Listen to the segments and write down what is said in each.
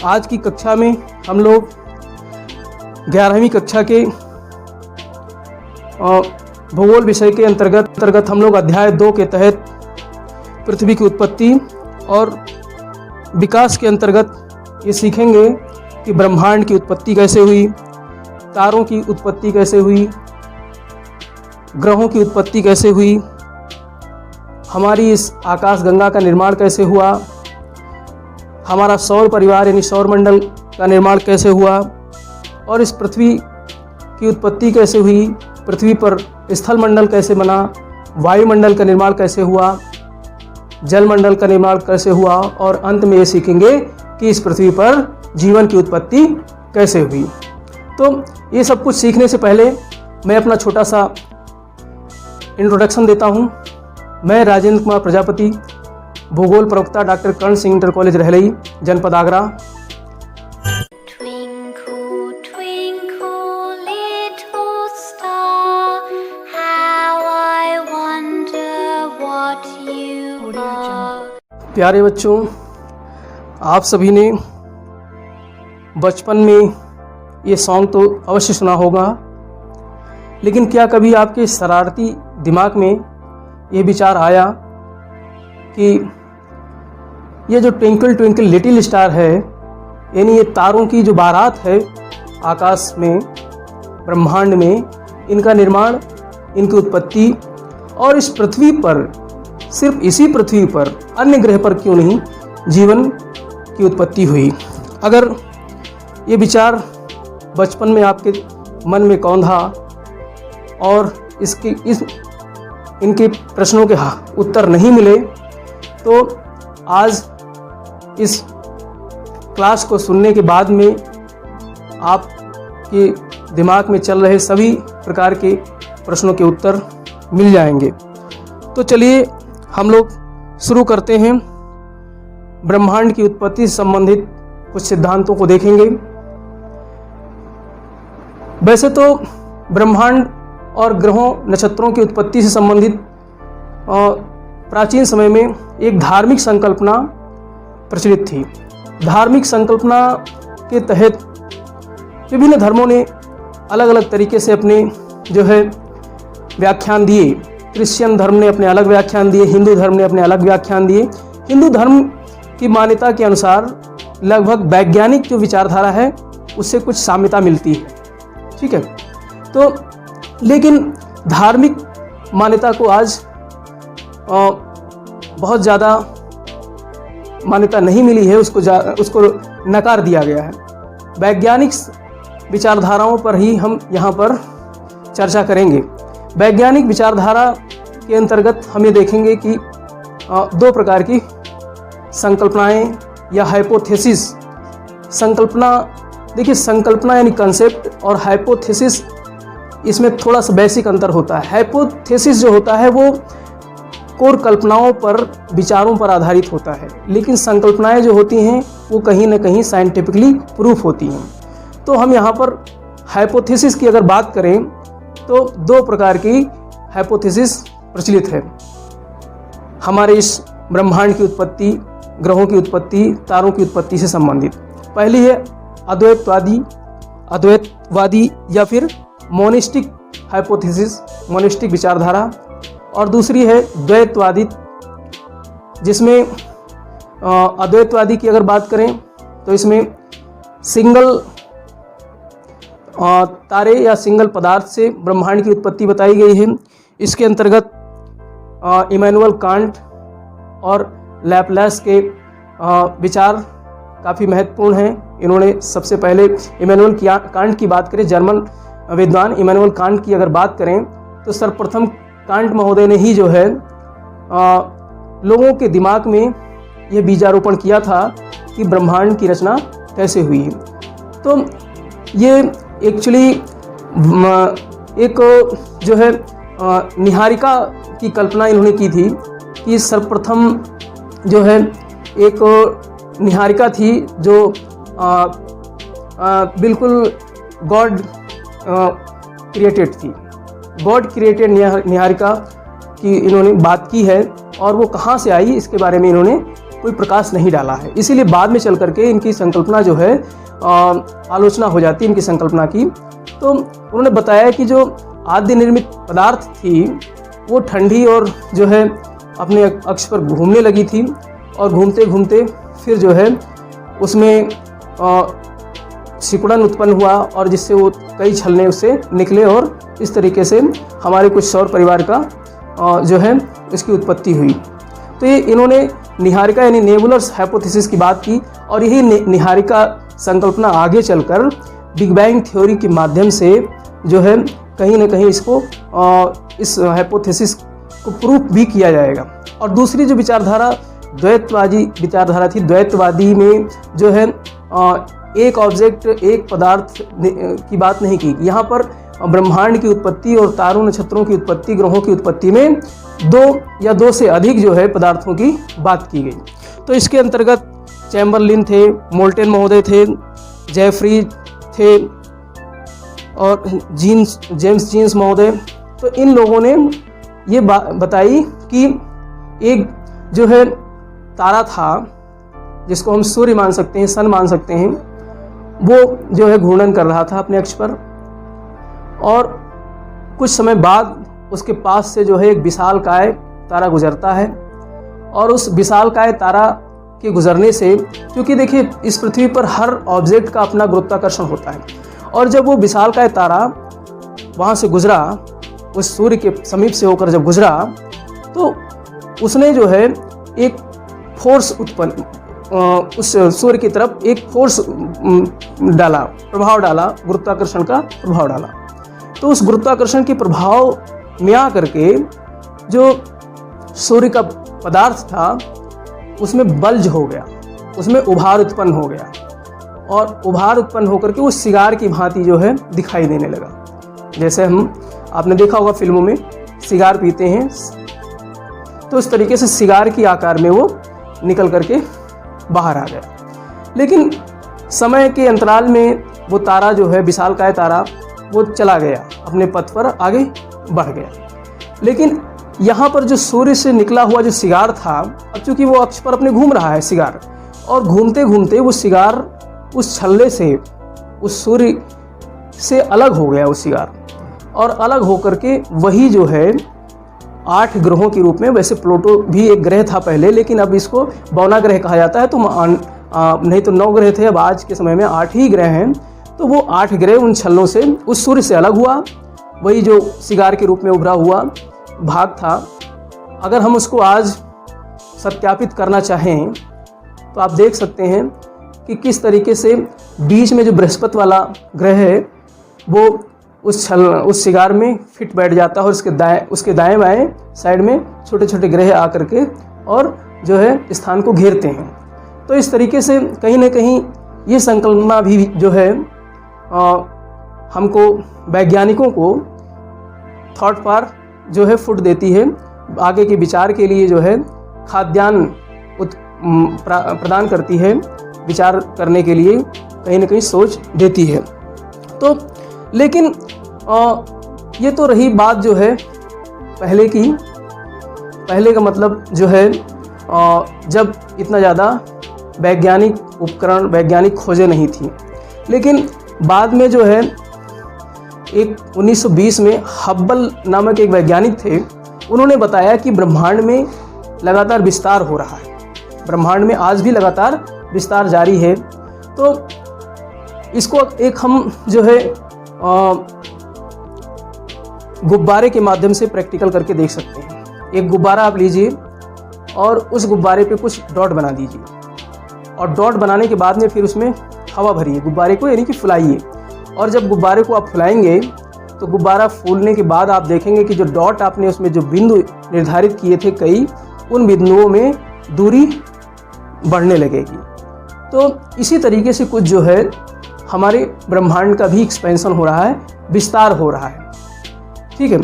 आज की कक्षा में हम लोग 11वीं कक्षा के भूगोल विषय के अंतर्गत हम लोग अध्याय 2 के तहत पृथ्वी की उत्पत्ति और विकास के अंतर्गत ये सीखेंगे कि ब्रह्मांड की उत्पत्ति कैसे हुई, तारों की उत्पत्ति कैसे हुई, ग्रहों की उत्पत्ति कैसे हुई, हमारी इस आकाश गंगा का निर्माण कैसे हुआ, हमारा सौर परिवार यानी सौर मंडल का निर्माण कैसे हुआ और इस पृथ्वी की उत्पत्ति कैसे हुई, पृथ्वी पर स्थल मंडल कैसे बना, वायुमंडल का निर्माण कैसे हुआ, जल मंडल का निर्माण कैसे हुआ और अंत में ये सीखेंगे कि इस पृथ्वी पर जीवन की उत्पत्ति कैसे हुई। तो ये सब कुछ सीखने से पहले मैं अपना छोटा सा इंट्रोडक्शन देता हूँ। मैं राजेंद्र कुमार प्रजापति, भूगोल प्रवक्ता डॉक्टर कर्ण सिंह इंटर कॉलेज रहलई, जनपद आगरा। प्यारे बच्चों, आप सभी ने बचपन में ये सॉन्ग तो अवश्य सुना होगा, लेकिन क्या कभी आपके शरारती दिमाग में ये विचार आया कि ये जो ट्विंकल ट्विंकल लिटिल स्टार है, यानी ये तारों की जो बारात है आकाश में, ब्रह्मांड में, इनका निर्माण, इनकी उत्पत्ति और इस पृथ्वी पर, सिर्फ इसी पृथ्वी पर, अन्य ग्रह पर क्यों नहीं जीवन की उत्पत्ति हुई। अगर ये विचार बचपन में आपके मन में कौंधा और इनके प्रश्नों के उत्तर नहीं मिले, तो आज इस क्लास को सुनने के बाद में आपके दिमाग में चल रहे सभी प्रकार के प्रश्नों के उत्तर मिल जाएंगे। तो चलिए हम लोग शुरू करते हैं। ब्रह्मांड की उत्पत्ति से संबंधित कुछ सिद्धांतों को देखेंगे। वैसे तो ब्रह्मांड और ग्रहों नक्षत्रों की उत्पत्ति से संबंधित प्राचीन समय में एक धार्मिक संकल्पना प्रचलित थी। धार्मिक संकल्पना के तहत विभिन्न धर्मों ने अलग अलग तरीके से अपने जो है व्याख्यान दिए। क्रिश्चियन धर्म ने अपने अलग व्याख्यान दिए, हिंदू धर्म ने अपने अलग व्याख्यान दिए। हिंदू धर्म की मान्यता के अनुसार लगभग वैज्ञानिक जो विचारधारा है उससे कुछ साम्यता मिलती है, ठीक है। तो लेकिन धार्मिक मान्यता को आज बहुत ज़्यादा मान्यता नहीं मिली है, उसको नकार दिया गया है। वैज्ञानिक विचारधाराओं पर ही हम यहाँ पर चर्चा करेंगे। वैज्ञानिक विचारधारा के अंतर्गत हम ये देखेंगे कि दो प्रकार की संकल्पनाएं या हाइपोथेसिस। संकल्पना, देखिए संकल्पना यानी कंसेप्ट और हाइपोथेसिस, इसमें थोड़ा सा बेसिक अंतर होता है। हाइपोथेसिस जो होता है वो कोर कल्पनाओं पर, विचारों पर आधारित होता है, लेकिन संकल्पनाएं जो होती हैं वो कहीं ना कहीं साइंटिफिकली प्रूफ होती हैं। तो हम यहाँ पर हाइपोथेसिस की अगर बात करें तो दो प्रकार की हाइपोथेसिस प्रचलित है हमारे इस ब्रह्मांड की उत्पत्ति, ग्रहों की उत्पत्ति, तारों की उत्पत्ति से संबंधित। पहली है अद्वैतवादी या फिर मोनिस्टिक हाइपोथेसिस, मोनिस्टिक विचारधारा, और दूसरी है द्वैतवादी, जिसमें अद्वैतवादी की अगर बात करें तो इसमें सिंगल तारे या सिंगल पदार्थ से ब्रह्मांड की उत्पत्ति बताई गई है। इसके अंतर्गत इमैनुअल कांट और लैपलास के विचार काफ़ी महत्वपूर्ण हैं। इन्होंने सबसे पहले इमैनुअल कांट की बात करें, जर्मन विद्वान इमैनुअल कांट की अगर बात करें तो सर्वप्रथम कांट महोदय ने ही जो है लोगों के दिमाग में यह बीजारोपण किया था कि ब्रह्मांड की रचना कैसे हुई है। तो ये एक्चुअली एक जो है निहारिका की कल्पना इन्होंने की थी कि सर्वप्रथम जो है एक निहारिका थी जो बिल्कुल गॉड क्रिएटेड थी। गॉड क्रिएटेड निहारिका की इन्होंने बात की है, और वो कहाँ से आई इसके बारे में इन्होंने कोई प्रकाश नहीं डाला है। इसीलिए बाद में चल करके इनकी संकल्पना जो है आलोचना हो जाती है इनकी संकल्पना की। तो उन्होंने बताया कि जो आद्य निर्मित पदार्थ थी वो ठंडी और जो है अपने अक्ष पर घूमने लगी थी, और घूमते घूमते फिर जो है उसमें सिकुड़न उत्पन्न हुआ, और जिससे वो कई छलने उससे निकले, और इस तरीके से हमारे कुछ सौर परिवार का जो है इसकी उत्पत्ति हुई। तो ये इन्होंने निहारिका यानी नेबुलर हाइपोथेसिस की बात की, और यही निहारिका संकल्पना आगे चलकर बिग बैंग थ्योरी के माध्यम से जो है कहीं ना कहीं इसको इस हाइपोथेसिस को प्रूफ भी किया जाएगा। और दूसरी जो विचारधारा द्वैतवादी विचारधारा थी, द्वैतवादी में जो है एक ऑब्जेक्ट एक पदार्थ की बात नहीं की। यहाँ पर ब्रह्मांड की उत्पत्ति और तारों नक्षत्रों की उत्पत्ति, ग्रहों की उत्पत्ति में दो या दो से अधिक जो है पदार्थों की बात की गई। तो इसके अंतर्गत चैम्बरलिन थे, मोल्टन महोदय थे, जेफरी थे और जेम्स जीन्स महोदय। तो इन लोगों ने ये बताई कि एक जो है तारा था जिसको हम सूर्य मान सकते हैं, सन मान सकते हैं, वो जो है घूर्णन कर रहा था अपने अक्ष पर, और कुछ समय बाद उसके पास से जो है एक विशालकाय तारा गुजरता है। और उस विशालकाय तारा के गुजरने से, क्योंकि देखिए इस पृथ्वी पर हर ऑब्जेक्ट का अपना गुरुत्वाकर्षण होता है, और जब वो विशालकाय तारा वहाँ से गुजरा, उस सूर्य के समीप से होकर जब गुजरा, तो उसने जो है एक फोर्स उत्पन्न उस सूर्य की तरफ एक फोर्स डाला, प्रभाव डाला, गुरुत्वाकर्षण का प्रभाव डाला। तो उस गुरुत्वाकर्षण के प्रभाव में आकर के जो सूर्य का पदार्थ था उसमें बल्ज हो गया, उसमें उभार उत्पन्न हो गया, और उभार उत्पन्न होकर के वो सिगार की भांति जो है दिखाई देने लगा। जैसे आपने देखा होगा फिल्मों में सिगार पीते हैं, तो इस तरीके से सिगार की आकार में वो निकल करके बाहर आ गया। लेकिन समय के अंतराल में वो तारा जो है विशालकाय तारा वो चला गया, अपने पथ पर आगे बढ़ गया। लेकिन यहाँ पर जो सूर्य से निकला हुआ जो सिगार था, अब चूंकि वो अक्ष पर अपने घूम रहा है सिगार, और घूमते घूमते वो सिगार उस छल्ले से उस सूर्य से अलग हो गया वो सिगार, और अलग होकर के वही जो है 8 ग्रहों के रूप में, वैसे प्लूटो भी एक ग्रह था पहले, लेकिन अब इसको बौना ग्रह कहा जाता है। तो नहीं तो 9 ग्रह थे, अब आज के समय में 8 ही ग्रह हैं। तो वो 8 ग्रह उन छल्लों से उस सूर्य से अलग हुआ, वही जो सिगार के रूप में उभरा हुआ भाग था। अगर हम उसको आज सत्यापित करना चाहें तो आप देख सकते हैं कि किस तरीके से बीच में जो बृहस्पति वाला ग्रह है वो उस सिगार में फिट बैठ जाता है, और उसके दाएं बाएं साइड में छोटे छोटे ग्रह आकर के और जो है स्थान को घेरते हैं। तो इस तरीके से कहीं ना कहीं ये संकल्पना भी जो है हमको वैज्ञानिकों को थॉट पार जो है फुट देती है, आगे के विचार के लिए जो है खाद्यान्न प्रदान करती है, विचार करने के लिए कहीं ना कहीं सोच देती है। तो लेकिन ये तो रही बात जो है पहले की। पहले का मतलब जो है जब इतना ज़्यादा वैज्ञानिक उपकरण, वैज्ञानिक खोजें नहीं थी। लेकिन बाद में जो है एक 1920 में हब्बल नामक एक वैज्ञानिक थे, उन्होंने बताया कि ब्रह्मांड में लगातार विस्तार हो रहा है, ब्रह्मांड में आज भी लगातार विस्तार जारी है। तो इसको एक हम जो है गुब्बारे के माध्यम से प्रैक्टिकल करके देख सकते हैं। एक गुब्बारा आप लीजिए और उस गुब्बारे पे कुछ डॉट बना दीजिए, और डॉट बनाने के बाद में फिर उसमें हवा भरिए गुब्बारे को, यानी कि फुलाइए। और जब गुब्बारे को आप फुलाएंगे तो गुब्बारा फूलने के बाद आप देखेंगे कि जो डॉट आपने उसमें जो बिंदु निर्धारित किए थे कई, उन बिंदुओं में दूरी बढ़ने लगेगी। तो इसी तरीके से कुछ जो है हमारे ब्रह्मांड का भी एक्सपेंशन हो रहा है, विस्तार हो रहा है, ठीक है।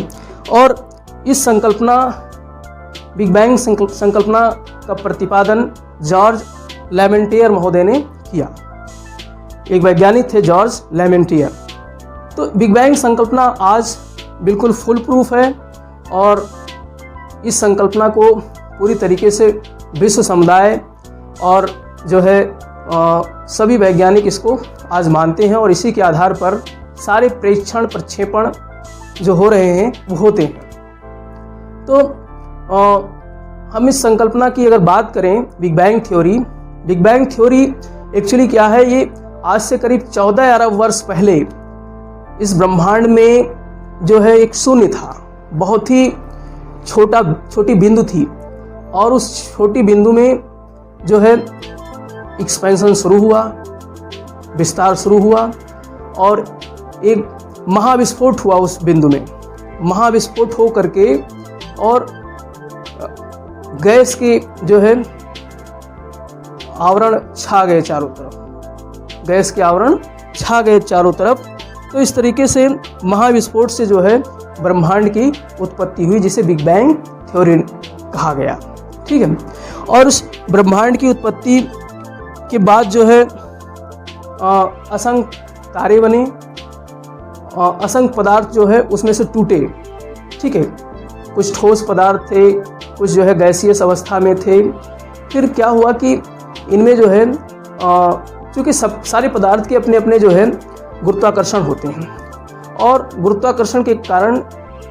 और इस संकल्पना, बिग बैंग संकल्पना का प्रतिपादन जॉर्ज लेमेंटियर महोदय ने किया। एक वैज्ञानिक थे जॉर्ज लेमेंटियर। तो बिग बैंग संकल्पना आज बिल्कुल फुल प्रूफ है, और इस संकल्पना को पूरी तरीके से विश्व समुदाय और जो है सभी वैज्ञानिक इसको आज मानते हैं और इसी के आधार पर सारे प्रेक्षण प्रक्षेपण जो हो रहे हैं वो होते हैं। तो हम इस संकल्पना की अगर बात करें बिग बैंग थ्योरी एक्चुअली क्या है, ये आज से करीब 14 अरब वर्ष पहले इस ब्रह्मांड में जो है एक शून्य था, बहुत ही छोटी बिंदु थी और उस छोटी बिंदु में जो है एक्सपेंशन शुरू हुआ, विस्तार शुरू हुआ और एक महाविस्फोट हुआ उस बिंदु में। महाविस्फोट हो करके और गैस के जो है आवरण छा गए चारों तरफ, गैस के आवरण छा गए चारों तरफ। तो इस तरीके से महाविस्फोट से जो है ब्रह्मांड की उत्पत्ति हुई, जिसे बिग बैंग थ्योरी कहा गया। ठीक है। और उस ब्रह्मांड की उत्पत्ति के बाद जो है असंख्य तारे बने, असंख्य पदार्थ जो है उसमें से टूटे। ठीक है। कुछ ठोस पदार्थ थे, कुछ जो है गैसीय अवस्था में थे। फिर क्या हुआ कि इनमें जो है चूँकि सब सारे पदार्थ के अपने अपने जो है गुरुत्वाकर्षण होते हैं और गुरुत्वाकर्षण के कारण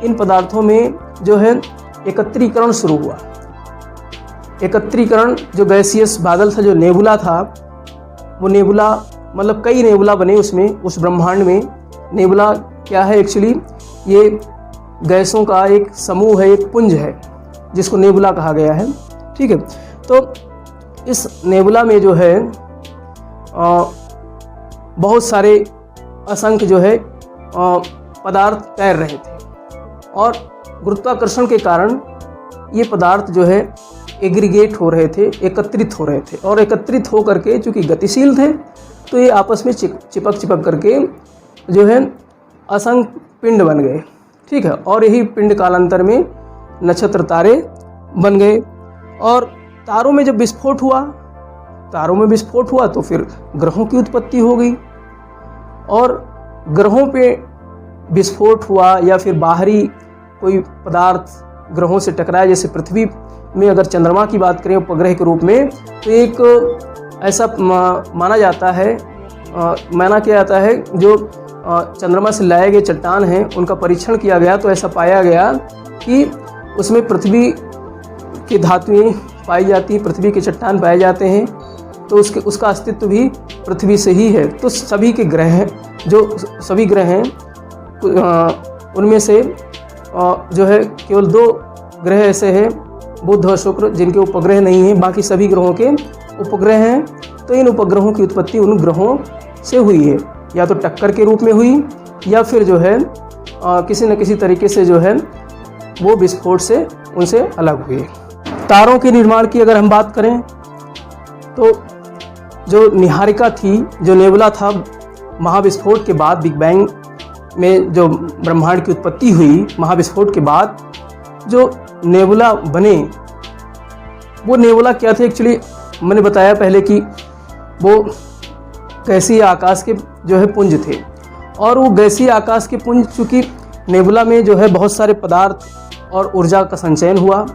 इन पदार्थों में जो है एकत्रीकरण शुरू हुआ। एकत्रीकरण, जो गैसीय बादल था, जो नेबुला था, वो नेबुला मतलब कई नेबुला बने उसमें, उस ब्रह्मांड में। नेबुला क्या है एक्चुअली, ये गैसों का एक समूह है, एक पुंज है, जिसको नेबुला कहा गया है। ठीक है। तो इस नेबुला में जो है बहुत सारे असंख्य जो है पदार्थ तैर रहे थे और गुरुत्वाकर्षण के कारण ये पदार्थ जो है एग्रीगेट हो रहे थे, एकत्रित हो रहे थे और एकत्रित हो करके चूँकि गतिशील थे तो ये आपस में चिपक करके जो है असंख्य पिंड बन गए। ठीक है। और यही पिंड कालांतर में नक्षत्र तारे बन गए। और तारों में जब विस्फोट हुआ तो फिर ग्रहों की उत्पत्ति हो गई और ग्रहों पे विस्फोट हुआ या फिर बाहरी कोई पदार्थ ग्रहों से टकराया। जैसे पृथ्वी में अगर चंद्रमा की बात करें उपग्रह के रूप में, तो एक ऐसा माना किया जाता है जो चंद्रमा से लाए गए चट्टान हैं उनका परीक्षण किया गया तो ऐसा पाया गया कि उसमें पृथ्वी की धातुएं पाई जाती, पृथ्वी के चट्टान पाए जाते हैं। तो उसका अस्तित्व भी पृथ्वी से ही है। तो सभी के ग्रह हैं, जो सभी ग्रह हैं उनमें से जो है केवल 2 ग्रह ऐसे हैं, बुध और शुक्र, जिनके उपग्रह नहीं हैं, बाकी सभी ग्रहों के उपग्रह हैं। तो इन उपग्रहों की उत्पत्ति उन ग्रहों से हुई है, या तो टक्कर के रूप में हुई या फिर जो है किसी न किसी तरीके से जो है वो विस्फोट से उनसे अलग हुए। तारों के निर्माण की अगर हम बात करें तो जो निहारिका थी, जो नेबुला था, महाविस्फोट के बाद बिग बैंग में जो ब्रह्मांड की उत्पत्ति हुई, महाविस्फोट के बाद जो नेबुला बने, वो नेबुला क्या थे एक्चुअली, मैंने बताया पहले कि वो गैसीय आकाश के जो है पुंज थे। और वो गैसीय आकाश के पुंज, चूँकि नेबुला में जो है बहुत सारे पदार्थ और ऊर्जा का संचयन हुआ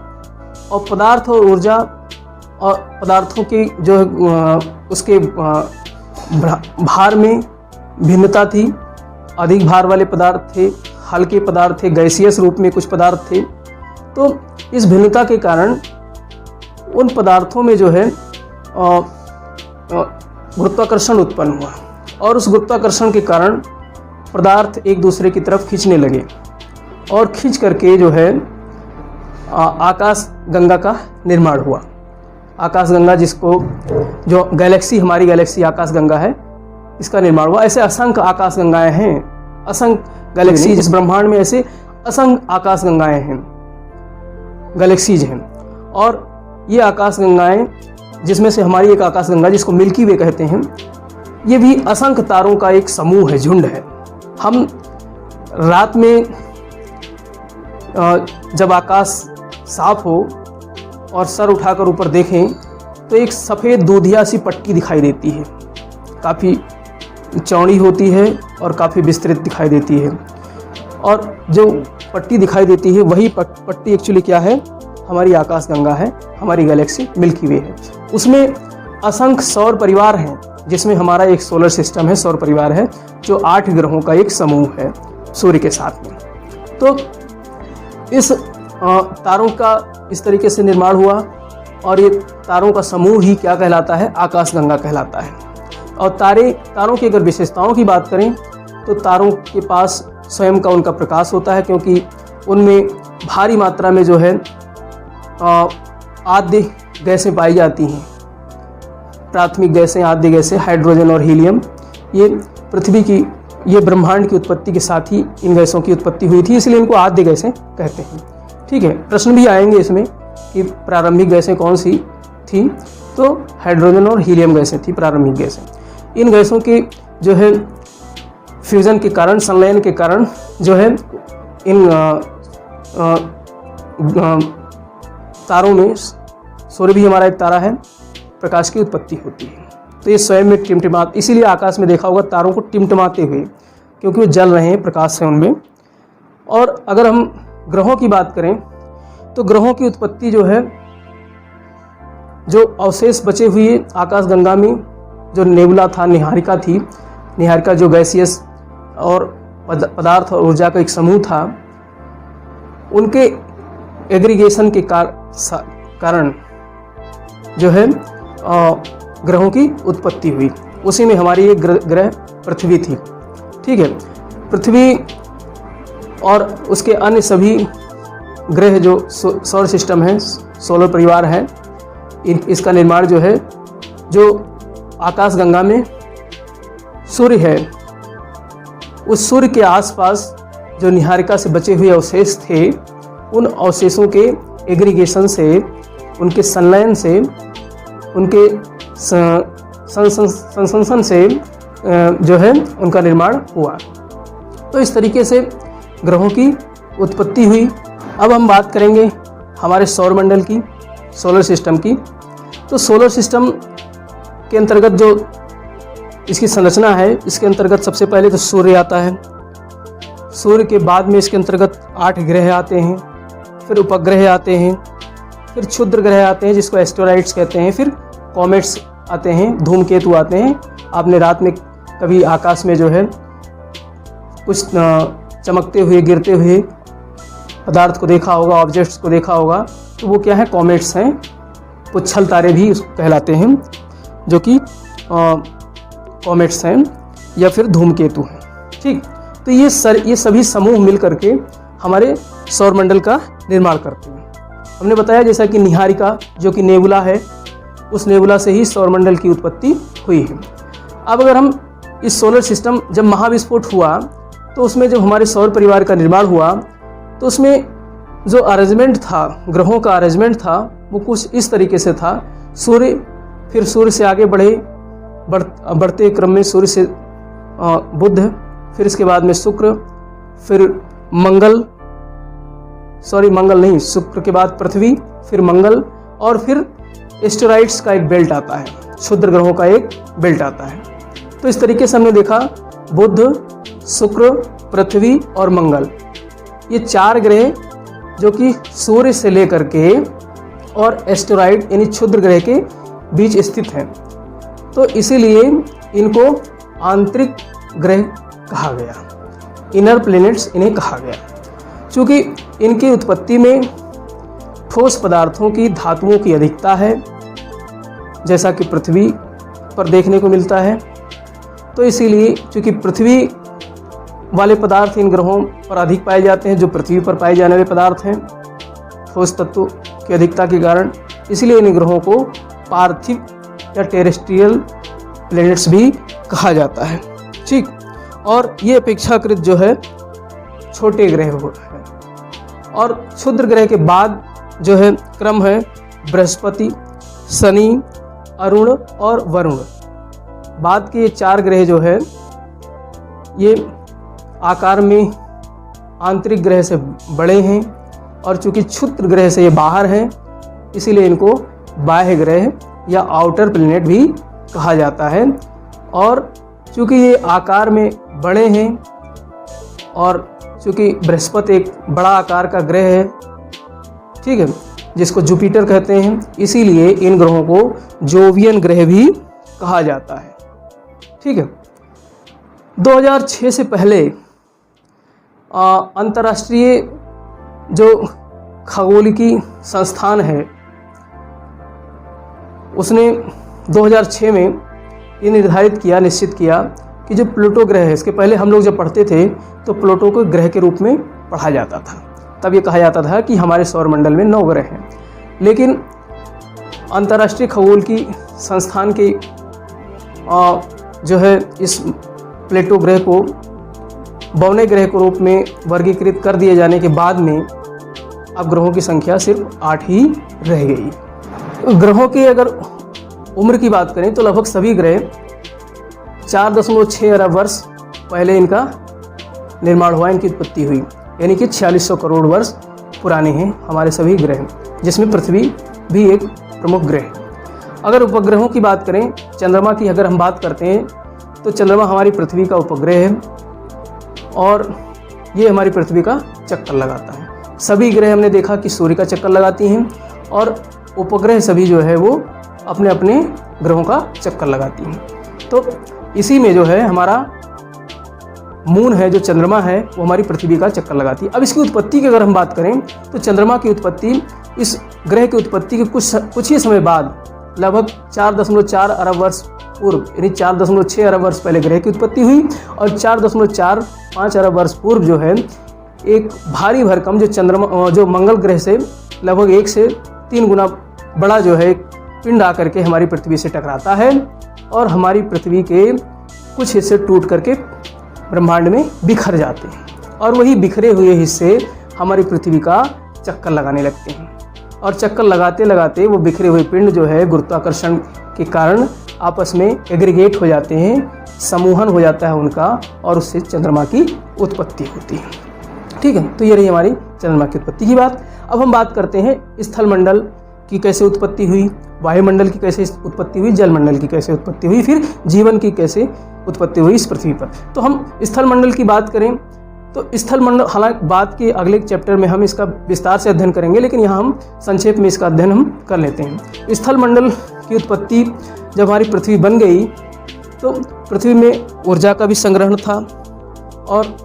और पदार्थ और ऊर्जा और पदार्थों की जो है उसके भार में भिन्नता थी। अधिक भार वाले पदार्थ थे, हल्के पदार्थ थे, गैसीयस रूप में कुछ पदार्थ थे। तो इस भिन्नता के कारण उन पदार्थों में जो है गुरुत्वाकर्षण उत्पन्न हुआ और उस गुरुत्वाकर्षण के कारण पदार्थ एक दूसरे की तरफ खींचने लगे और खींच करके जो है आकाश गंगा का निर्माण हुआ। आकाश गंगा, जिसको जो गैलेक्सी, हमारी गैलेक्सी आकाश गंगा है, इसका निर्माण हुआ। ऐसे असंख्य आकाश गंगाएं हैं, असंख्य गैलेक्सी, जिस ब्रह्मांड में ऐसे असंख्य आकाश गंगाएं हैं, गैलेक्सीज हैं। और ये आकाश गंगाएं, जिसमें से हमारी एक आकाश गंगा जिसको मिल्की वे कहते हैं, ये भी असंख्य तारों का एक समूह है, झुंड है। हम रात में जब आकाश साफ हो और सर उठाकर ऊपर देखें तो एक सफ़ेद दूधिया सी पट्टी दिखाई देती है, काफ़ी चौड़ी होती है और काफ़ी विस्तृत दिखाई देती है। और जो पट्टी दिखाई देती है वही पट्टी एक्चुअली क्या है, हमारी आकाश गंगा है, हमारी गैलेक्सी मिल्की वे है। उसमें असंख्य सौर परिवार हैं, जिसमें हमारा एक सोलर सिस्टम है, सौर परिवार है, जो 8 ग्रहों का एक समूह है सूर्य के साथ में। तो इस तारों का इस तरीके से निर्माण हुआ, और ये तारों का समूह ही क्या कहलाता है? आकाशगंगा कहलाता है। और तारों की अगर विशेषताओं की बात करें तो तारों के पास स्वयं का उनका प्रकाश होता है, क्योंकि उनमें भारी मात्रा में जो है आद्य गैसें पाई जाती हैं। प्राथमिक गैसें, आद्य गैसें, हाइड्रोजन और हीलियम, ये पृथ्वी की, ये ब्रह्मांड की उत्पत्ति के साथ ही इन गैसों की उत्पत्ति हुई थी, इसलिए इनको आद्य गैसें कहते हैं। ठीक है, प्रश्न भी आएंगे इसमें कि प्रारंभिक गैसें कौन सी थी, तो हाइड्रोजन और हीलियम गैसें थी प्रारंभिक गैसें। इन गैसों के जो है फ्यूजन के कारण, संलयन के कारण जो है इन तारों में, सूर्य भी हमारा एक तारा है, प्रकाश की उत्पत्ति होती है। तो ये स्वयं में टिमटिमाते, इसीलिए आकाश में देखा होगा तारों को टिमटिमाते हुए, क्योंकि वो जल रहे हैं, प्रकाश है उनमें। और अगर हम ग्रहों की बात करें तो ग्रहों की उत्पत्ति जो है, जो अवशेष बचे हुए आकाशगंगा में, जो नेबुला था, निहारिका थी, निहारिका जो गैसियस और पदार्थ और ऊर्जा का एक समूह था, उनके एग्रीगेशन के कारण जो है ग्रहों की उत्पत्ति हुई। उसी में हमारी एक ग्रह पृथ्वी थी। ठीक है, पृथ्वी और उसके अन्य सभी ग्रह जो सौर सिस्टम है, सोलर परिवार है, इसका निर्माण जो है, जो आकाशगंगा में सूर्य है, उस सूर्य के आसपास जो निहारिका से बचे हुए अवशेष थे, उन अवशेषों के एग्रीगेशन से, उनके संलयन से, उनके संश्लेषण से जो है उनका निर्माण हुआ। तो इस तरीके से ग्रहों की उत्पत्ति हुई। अब हम बात करेंगे हमारे सौरमंडल की, सोलर सिस्टम की। तो सोलर सिस्टम के अंतर्गत जो इसकी संरचना है, इसके अंतर्गत सबसे पहले तो सूर्य आता है। सूर्य के बाद में इसके अंतर्गत 8 ग्रह आते हैं, फिर उपग्रह आते हैं, फिर क्षुद्र ग्रह आते हैं जिसको एस्टेरॉइड्स कहते हैं, फिर कॉमेट्स आते हैं, धूमकेतु आते हैं। आपने रात में कभी आकाश में जो है कुछ चमकते हुए, गिरते हुए पदार्थ को देखा होगा, ऑब्जेक्ट्स को देखा होगा, तो वो क्या है? कॉमेट्स हैं। पुच्छल तारे भी कहलाते हैं, जो कि कॉमेट्स हैं या फिर धूमकेतु हैं। ठीक, तो ये सभी समूह मिल करके हमारे सौरमंडल का निर्माण करते हैं। हमने बताया जैसा कि निहारिका जो कि नेबुला है, उस नेबुला से ही सौरमंडल की उत्पत्ति हुई है। अब अगर हम इस सोलर सिस्टम, जब महाविस्फोट हुआ तो उसमें जब हमारे सौर परिवार का निर्माण हुआ, तो उसमें जो अरेंजमेंट था, ग्रहों का अरेंजमेंट था, वो कुछ इस तरीके से था। सूर्य, फिर सूर्य से आगे बढ़ते क्रम में सूर्य से बुध, फिर इसके बाद में शुक्र, फिर शुक्र के बाद पृथ्वी, फिर मंगल, और फिर एस्टेरॉइड्स का एक बेल्ट आता है, क्षुद्र ग्रहों का एक बेल्ट आता है। तो इस तरीके से हमने देखा बुध, शुक्र, पृथ्वी और मंगल, ये 4 ग्रह जो कि सूर्य से लेकर के और एस्टेरॉइड यानी क्षुद्र ग्रह के बीच स्थित हैं। तो इसीलिए इनको आंतरिक ग्रह कहा गया, इनर प्लैनेट्स इन्हें कहा गया, क्योंकि इनकी उत्पत्ति में ठोस पदार्थों की, धातुओं की अधिकता है, जैसा कि पृथ्वी पर देखने को मिलता है। तो इसीलिए चूँकि पृथ्वी वाले पदार्थ इन ग्रहों पर अधिक पाए जाते हैं, जो पृथ्वी पर पाए जाने वाले पदार्थ हैं, ठोस तत्वों की अधिकता के कारण, इसलिए इन ग्रहों को पार्थिव या टेरेस्ट्रियल प्लैनेट्स भी कहा जाता है। ठीक, और ये अपेक्षाकृत जो है छोटे ग्रह हैं। और क्षुद्र ग्रह के बाद जो है क्रम है बृहस्पति, शनि, अरुण और वरुण। बाद के ये 4 ग्रह जो है ये आकार में आंतरिक ग्रह से बड़े हैं, और चूंकि क्षुद्र ग्रह से ये बाहर हैं, इसीलिए इनको बाह्य ग्रह या आउटर प्लैनेट भी कहा जाता है। और चूंकि ये आकार में बड़े हैं, और चूंकि बृहस्पति एक बड़ा आकार का ग्रह है, ठीक है, जिसको जुपिटर कहते हैं, इसीलिए इन ग्रहों को जोवियन ग्रह भी कहा जाता है। ठीक है। 2006 से पहले अंतर्राष्ट्रीय जो खगोलिकी संस्थान है उसने 2006 में ये निर्धारित किया, निश्चित किया कि जो प्लूटो ग्रह है, इसके पहले हम लोग जब पढ़ते थे तो प्लूटो को ग्रह के रूप में पढ़ा जाता था। तब ये कहा जाता था कि हमारे सौरमंडल में 9 ग्रह हैं। लेकिन अंतर्राष्ट्रीय खगोलिकी संस्थान के जो है इस प्लूटो ग्रह को बौने ग्रह के रूप में वर्गीकृत कर दिए जाने के बाद में अब ग्रहों की संख्या सिर्फ 8 ही रह गई। ग्रहों की अगर उम्र की बात करें तो लगभग सभी ग्रह 4.6 अरब वर्ष पहले इनका निर्माण हुआ, इनकी उत्पत्ति हुई, यानी कि 4600 करोड़ वर्ष पुराने हैं हमारे सभी ग्रह, जिसमें पृथ्वी भी एक प्रमुख ग्रह है। अगर उपग्रहों की बात करें, चंद्रमा की अगर हम बात करते हैं तो चंद्रमा हमारी पृथ्वी का उपग्रह है और ये हमारी पृथ्वी का चक्कर लगाता है। सभी ग्रह हमने देखा कि सूर्य का चक्कर लगाती हैं और उपग्रह सभी जो है वो अपने अपने ग्रहों का चक्कर लगाती हैं। तो इसी में जो है हमारा मून है, जो चंद्रमा है, वो हमारी पृथ्वी का चक्कर लगाती है। अब इसकी उत्पत्ति की अगर हम बात करें तो चंद्रमा की उत्पत्ति इस ग्रह की उत्पत्ति के कुछ ही समय बाद लगभग 4.4 अरब वर्ष पूर्व, यानी 4.6 अरब वर्ष पहले ग्रह की उत्पत्ति हुई और 4.45 अरब वर्ष पूर्व जो है एक भारी भरकम जो मंगल ग्रह से लगभग 1 से 3 गुना बड़ा जो है पिंड आकर के हमारी पृथ्वी से टकराता है और हमारी पृथ्वी के कुछ हिस्से टूट करके ब्रह्मांड में बिखर जाते हैं और वही बिखरे हुए हिस्से हमारी पृथ्वी का चक्कर लगाने लगते हैं और चक्कर लगाते लगाते वो बिखरे हुए पिंड जो है गुरुत्वाकर्षण के कारण आपस में एग्रीगेट हो जाते हैं, समूहन हो जाता है उनका और उससे चंद्रमा की उत्पत्ति होती है। ठीक है, तो ये रही हमारी चंद्रमा की उत्पत्ति की बात। अब हम बात करते हैं स्थल मंडल की कैसे उत्पत्ति हुई, वायुमंडल की कैसे उत्पत्ति हुई, जलमंडल की कैसे उत्पत्ति हुई, फिर जीवन की कैसे उत्पत्ति हुई इस पृथ्वी पर। तो हम स्थल मंडल की बात करें तो स्थल मंडल, हालांकि बाद के अगले चैप्टर में हम इसका विस्तार से अध्ययन करेंगे, लेकिन यहाँ हम संक्षेप में इसका अध्ययन हम कर लेते हैं। स्थल मंडल की उत्पत्ति जब हमारी पृथ्वी बन गई तो पृथ्वी में ऊर्जा का भी संग्रहण था और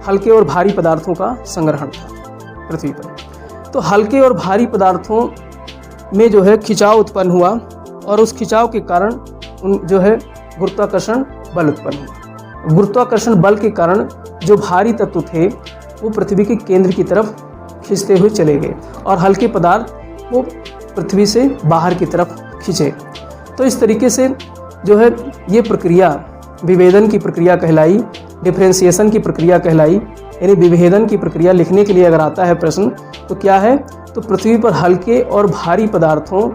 हल्के और भारी पदार्थों का संग्रहण था पृथ्वी पर। तो हल्के और भारी पदार्थों में जो है खिंचाव उत्पन्न हुआ और उस खिंचाव के कारण जो है गुरुत्वाकर्षण बल उत्पन्न हुआ। गुरुत्वाकर्षण बल के कारण जो भारी तत्व थे वो पृथ्वी के केंद्र की तरफ खींचते हुए चले गए और हल्के पदार्थ वो पृथ्वी से बाहर की तरफ खींचे। तो इस तरीके से जो है ये प्रक्रिया विभेदन की प्रक्रिया कहलाई, डिफरेंशिएशन की प्रक्रिया कहलाई। यानी विभेदन की प्रक्रिया लिखने के लिए अगर आता है प्रश्न तो क्या है, तो पृथ्वी पर हल्के और भारी पदार्थों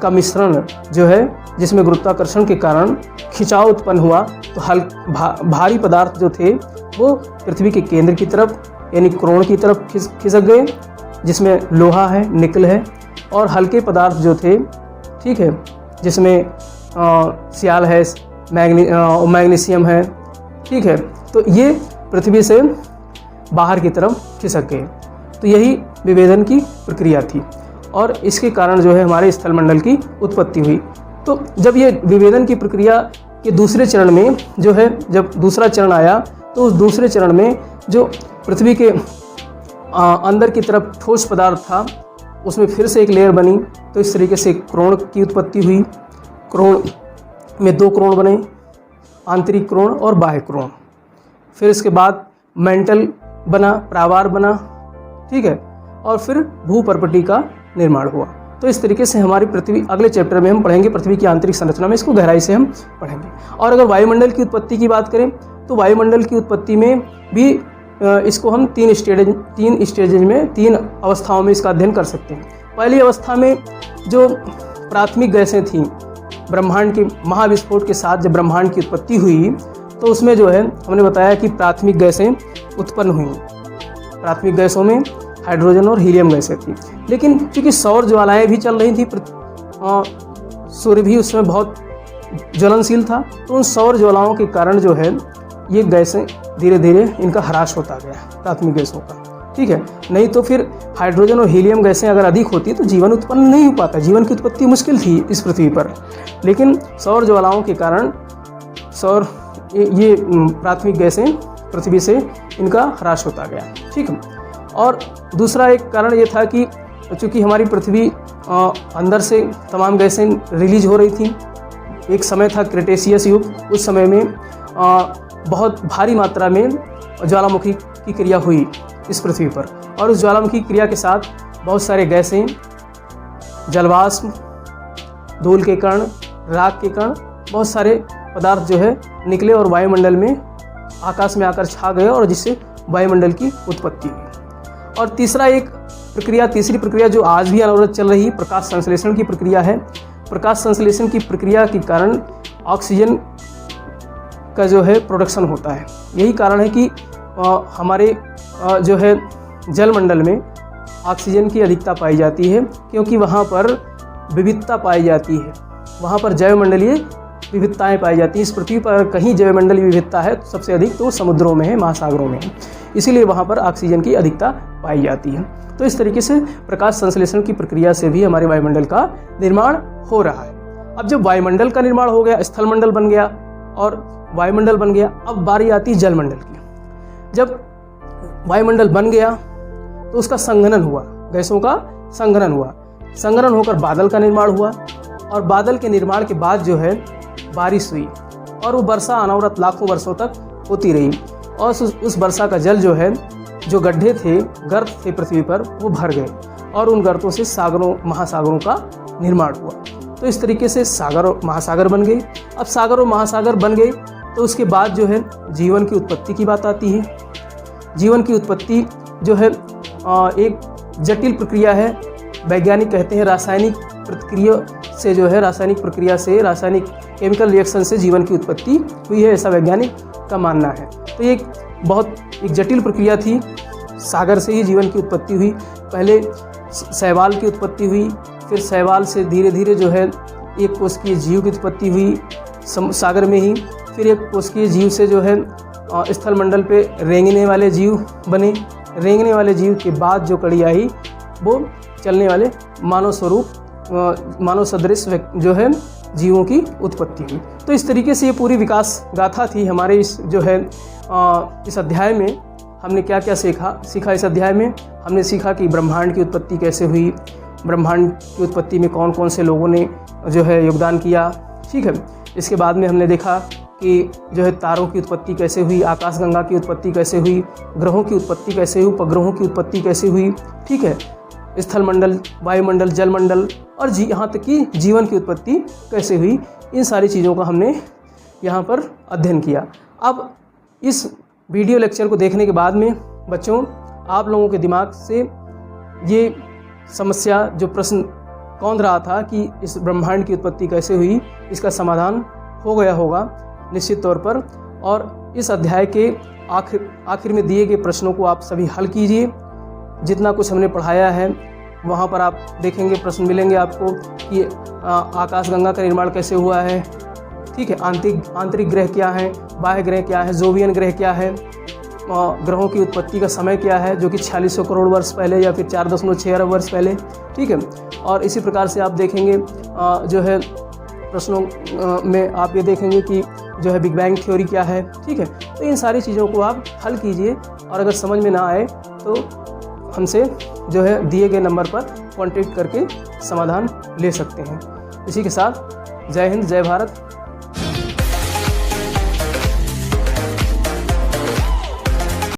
का मिश्रण जो है जिसमें गुरुत्वाकर्षण के कारण खिंचाव उत्पन्न हुआ, तो भारी पदार्थ जो थे वो पृथ्वी के केंद्र की तरफ यानी कोण की तरफ खिसक गए, जिसमें लोहा है, निकल है, और हल्के पदार्थ जो थे, ठीक है, जिसमें सियाल है, मैग्नीशियम है, ठीक है, तो ये पृथ्वी से बाहर की तरफ खिसक गए। तो यही विभेदन की प्रक्रिया थी और इसके कारण जो है हमारे स्थलमंडल की उत्पत्ति हुई। तो जब ये विभेदन की प्रक्रिया के दूसरे चरण में जो है, जब दूसरा चरण आया तो उस दूसरे चरण में जो पृथ्वी के अंदर की तरफ ठोस पदार्थ था उसमें फिर से एक लेयर बनी। तो इस तरीके से कोण की उत्पत्ति हुई। कोण में 2 कोण बने, आंतरिक कोण और बाह्य कोण। फिर इसके बाद मेंटल बना, प्रावार बना, ठीक है, और फिर भूपर्पटी का निर्माण हुआ। तो इस तरीके से हमारी पृथ्वी, अगले चैप्टर में हम पढ़ेंगे पृथ्वी की आंतरिक संरचना में, इसको गहराई से हम पढ़ेंगे। और अगर वायुमंडल की उत्पत्ति की बात करें तो वायुमंडल की उत्पत्ति में भी इसको हम 3 स्टेजेज में, 3 अवस्थाओं में इसका अध्ययन कर सकते हैं। पहली अवस्था में जो प्राथमिक गैसें थीं, ब्रह्मांड के महाविस्फोट के साथ जब ब्रह्मांड की उत्पत्ति हुई तो उसमें जो है हमने बताया कि प्राथमिक गैसें उत्पन्न हुई। प्राथमिक गैसों में हाइड्रोजन और हीलियम गैसें थी, लेकिन चूँकि सौर ज्वालाएँ भी चल रही थी, सूर्य भी उसमें बहुत ज्वलनशील था, तो उन सौर ज्वालाओं के कारण जो है ये गैसें धीरे धीरे इनका ह्रास होता गया, प्राथमिक गैसों का। ठीक है। नहीं तो फिर हाइड्रोजन और हीलियम गैसें अगर अधिक होती तो जीवन उत्पन्न नहीं हो पाता, जीवन की उत्पत्ति मुश्किल थी इस पृथ्वी पर। लेकिन सौर ज्वालाओं के कारण ये प्राथमिक गैसें पृथ्वी से इनका ह्रास होता गया, ठीक है। और दूसरा एक कारण ये था कि चूँकि हमारी पृथ्वी अंदर से तमाम गैसें रिलीज हो रही थी। एक समय था क्रिटेशियस युग, उस समय में बहुत भारी मात्रा में ज्वालामुखी की क्रिया हुई इस पृथ्वी पर, और उस ज्वालामुखी क्रिया के साथ बहुत सारे गैसें, जलवाष्प, धूल के कण, राख के कण, बहुत सारे पदार्थ जो है निकले और वायुमंडल में, आकाश में आकर छा गए, और जिससे वायुमंडल की उत्पत्ति हुई। और तीसरी प्रक्रिया जो आज भी अनवरत चल रही प्रकाश संश्लेषण की प्रक्रिया है। प्रकाश संश्लेषण की प्रक्रिया के कारण ऑक्सीजन का जो है प्रोडक्शन होता है। यही कारण है कि हमारे जो है जलमंडल में ऑक्सीजन की अधिकता पाई जाती है, क्योंकि वहाँ पर विविधता पाई जाती है, वहाँ पर जैवमंडलीय विविधताएं पाई जाती हैं। इस पृथ्वी पर कहीं जैवमंडलीय विविधता है तो सबसे अधिक तो समुद्रों में है, महासागरों में है, इसीलिए वहाँ पर ऑक्सीजन की अधिकता पाई जाती है। तो इस तरीके से प्रकाश संश्लेषण की प्रक्रिया से भी हमारे वायुमंडल का निर्माण हो रहा है। अब जब वायुमंडल का निर्माण हो गया, स्थलमंडल बन गया और वायुमंडल बन गया, अब बारी आती है जलमंडल की। जब वायुमंडल बन गया तो उसका संघनन हुआ, गैसों का संघनन हुआ, संघनन होकर बादल का निर्माण हुआ, और बादल के निर्माण के बाद जो है बारिश हुई, और वो वर्षा अनवरत लाखों वर्षों तक होती रही, और उस वर्षा का जल जो है, जो गड्ढे थे, गर्त थे पृथ्वी पर, वो भर गए, और उन गर्तों से सागरों, महासागरों का निर्माण हुआ। तो इस तरीके से सागर और महासागर बन गए। अब सागर और महासागर बन गए तो उसके बाद जो है जीवन की उत्पत्ति की बात आती है। जीवन की उत्पत्ति जो है एक जटिल प्रक्रिया है। वैज्ञानिक कहते हैं रासायनिक प्रतिक्रिया से जो है, रासायनिक प्रक्रिया से, रासायनिक केमिकल रिएक्शन से जीवन की उत्पत्ति हुई है, ऐसा वैज्ञानिक का मानना है। तो ये एक जटिल प्रक्रिया थी। सागर से ही जीवन की उत्पत्ति हुई। पहले शैवाल की उत्पत्ति हुई, फिर शैवाल से धीरे धीरे जो है एक कोशिकीय जीव की उत्पत्ति हुई सागर में ही। फिर एक कोशिकीय जीव से जो है स्थलमंडल पे रेंगने वाले जीव बने। रेंगने वाले जीव के बाद जो कड़ी आई वो चलने वाले मानव स्वरूप, मानव सदृश जो है जीवों की उत्पत्ति हुई। तो इस तरीके से ये पूरी विकास गाथा थी हमारे इस अध्याय में। हमने क्या क्या सीखा इस अध्याय में। हमने सीखा कि ब्रह्मांड की उत्पत्ति कैसे हुई, ब्रह्मांड की उत्पत्ति में कौन कौन से लोगों ने जो है योगदान किया, ठीक है। इसके बाद में हमने देखा कि जो है तारों की उत्पत्ति कैसे हुई, आकाशगंगा की उत्पत्ति कैसे हुई, ग्रहों की उत्पत्ति कैसे हुई, उपग्रहों की उत्पत्ति कैसे हुई, ठीक है। स्थलमंडल, वायुमंडल, जलमंडल और यहाँ तक कि जीवन की उत्पत्ति कैसे हुई, इन सारी चीज़ों का हमने यहाँ पर अध्ययन किया। अब इस वीडियो लेक्चर को देखने के बाद में बच्चों, आप लोगों के दिमाग से ये समस्या, जो प्रश्न कौंध रहा था कि इस ब्रह्मांड की उत्पत्ति कैसे हुई, इसका समाधान हो गया होगा निश्चित तौर पर। और इस अध्याय के आखिर में दिए गए प्रश्नों को आप सभी हल कीजिए। जितना कुछ हमने पढ़ाया है वहाँ पर आप देखेंगे, प्रश्न मिलेंगे आपको कि आकाशगंगा का निर्माण कैसे हुआ है, ठीक है। आंतरिक ग्रह क्या है, बाह्य ग्रह क्या है, जोवियन ग्रह क्या है, ग्रहों की उत्पत्ति का समय क्या है, जो कि 4600 करोड़ वर्ष पहले या फिर 4.6 अरब वर्ष पहले, ठीक है। और इसी प्रकार से आप देखेंगे जो है प्रश्नों में आप ये देखेंगे कि जो है बिग बैंग थ्योरी क्या है, ठीक है। तो इन सारी चीज़ों को आप हल कीजिए, और अगर समझ में ना आए तो हमसे जो है दिए गए नंबर पर कांटेक्ट करके समाधान ले सकते हैं। इसी के साथ जय हिंद, जय भारत।